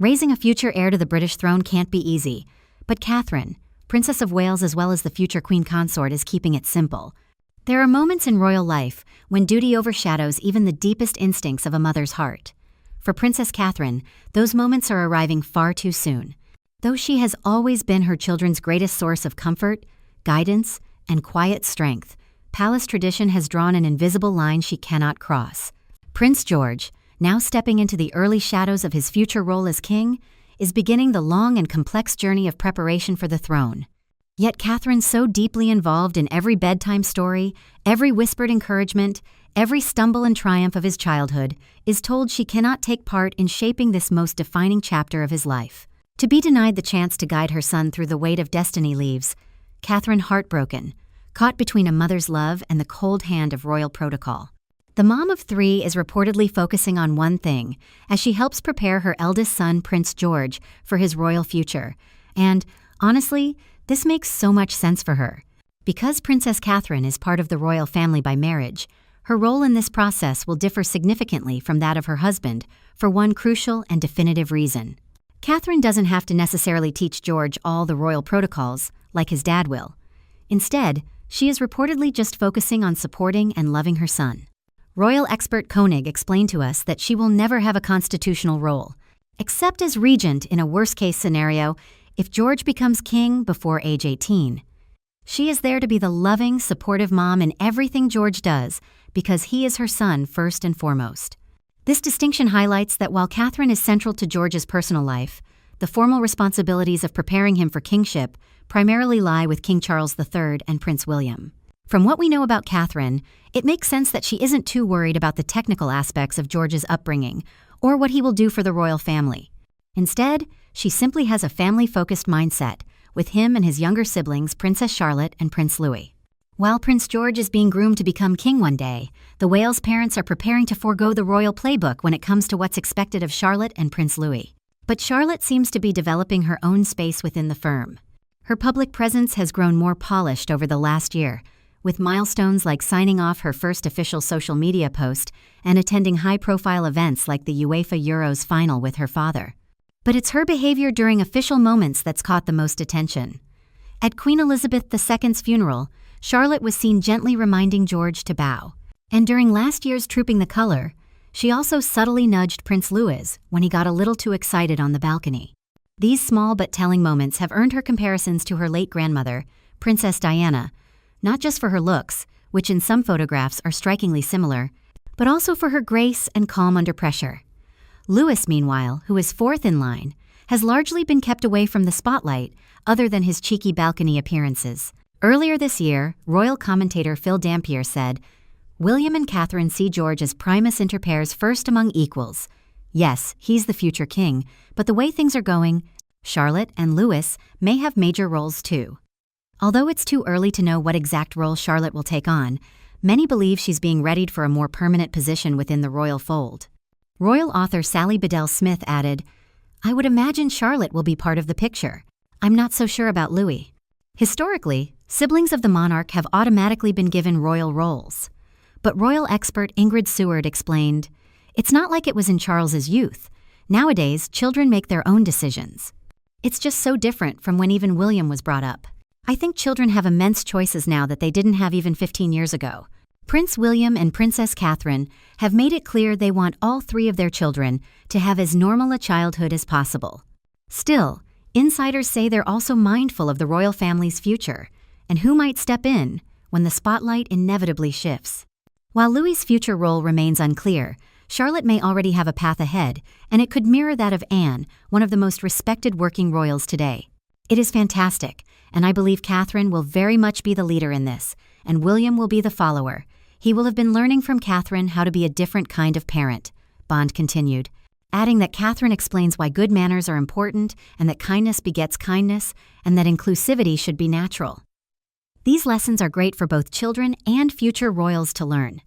Raising a future heir to the British throne can't be easy, but Catherine, Princess of Wales as well as the future Queen Consort, is keeping it simple. There are moments in royal life when duty overshadows even the deepest instincts of a mother's heart. For Princess Catherine, those moments are arriving far too soon. Though she has always been her children's greatest source of comfort, guidance, and quiet strength, palace tradition has drawn an invisible line she cannot cross. Prince George, now stepping into the early shadows of his future role as king, is beginning the long and complex journey of preparation for the throne. Yet Catherine, so deeply involved in every bedtime story, every whispered encouragement, every stumble and triumph of his childhood, is told she cannot take part in shaping this most defining chapter of his life. To be denied the chance to guide her son through the weight of destiny leaves Catherine heartbroken, caught between a mother's love and the cold hand of royal protocol. The mom of three is reportedly focusing on one thing as she helps prepare her eldest son, Prince George, for his royal future. And, honestly, this makes so much sense for her. Because Princess Catherine is part of the royal family by marriage, her role in this process will differ significantly from that of her husband for one crucial and definitive reason. Catherine doesn't have to necessarily teach George all the royal protocols, like his dad will. Instead, she is reportedly just focusing on supporting and loving her son. Royal expert Koenig explained to us that she will never have a constitutional role, except as regent in a worst-case scenario if George becomes king before age 18. She is there to be the loving, supportive mom in everything George does because he is her son first and foremost. This distinction highlights that while Catherine is central to George's personal life, the formal responsibilities of preparing him for kingship primarily lie with King Charles III and Prince William. From what we know about Catherine, it makes sense that she isn't too worried about the technical aspects of George's upbringing or what he will do for the royal family. Instead, she simply has a family-focused mindset, with him and his younger siblings, Princess Charlotte and Prince Louis. While Prince George is being groomed to become king one day, the Wales parents are preparing to forego the royal playbook when it comes to what's expected of Charlotte and Prince Louis. But Charlotte seems to be developing her own space within the firm. Her public presence has grown more polished over the last year, with milestones like signing off her first official social media post and attending high-profile events like the UEFA Euros final with her father. But it's her behavior during official moments that's caught the most attention. At Queen Elizabeth II's funeral, Charlotte was seen gently reminding George to bow. And during last year's Trooping the Color, she also subtly nudged Prince Louis when he got a little too excited on the balcony. These small but telling moments have earned her comparisons to her late grandmother, Princess Diana, not just for her looks, which in some photographs are strikingly similar, but also for her grace and calm under pressure. Louis, meanwhile, who is fourth in line, has largely been kept away from the spotlight other than his cheeky balcony appearances. Earlier this year, royal commentator Phil Dampier said, "William and Catherine see George as primus inter pares, first among equals. Yes, he's the future king, but the way things are going, Charlotte and Louis may have major roles too." Although it's too early to know what exact role Charlotte will take on, many believe she's being readied for a more permanent position within the royal fold. Royal author Sally Bedell Smith added, "I would imagine Charlotte will be part of the picture. I'm not so sure about Louis." Historically, siblings of the monarch have automatically been given royal roles. But royal expert Ingrid Seward explained, "It's not like it was in Charles's youth. Nowadays, children make their own decisions. It's just so different from when even William was brought up. I think children have immense choices now that they didn't have even 15 years ago." Prince William and Princess Catherine have made it clear they want all three of their children to have as normal a childhood as possible. Still, insiders say they're also mindful of the royal family's future and who might step in when the spotlight inevitably shifts. While Louis's future role remains unclear, Charlotte may already have a path ahead, and it could mirror that of Anne, one of the most respected working royals today. It is fantastic, and I believe Catherine will very much be the leader in this, and William will be the follower. He will have been learning from Catherine how to be a different kind of parent, Bond continued, adding that Catherine explains why good manners are important and that kindness begets kindness and that inclusivity should be natural. These lessons are great for both children and future royals to learn.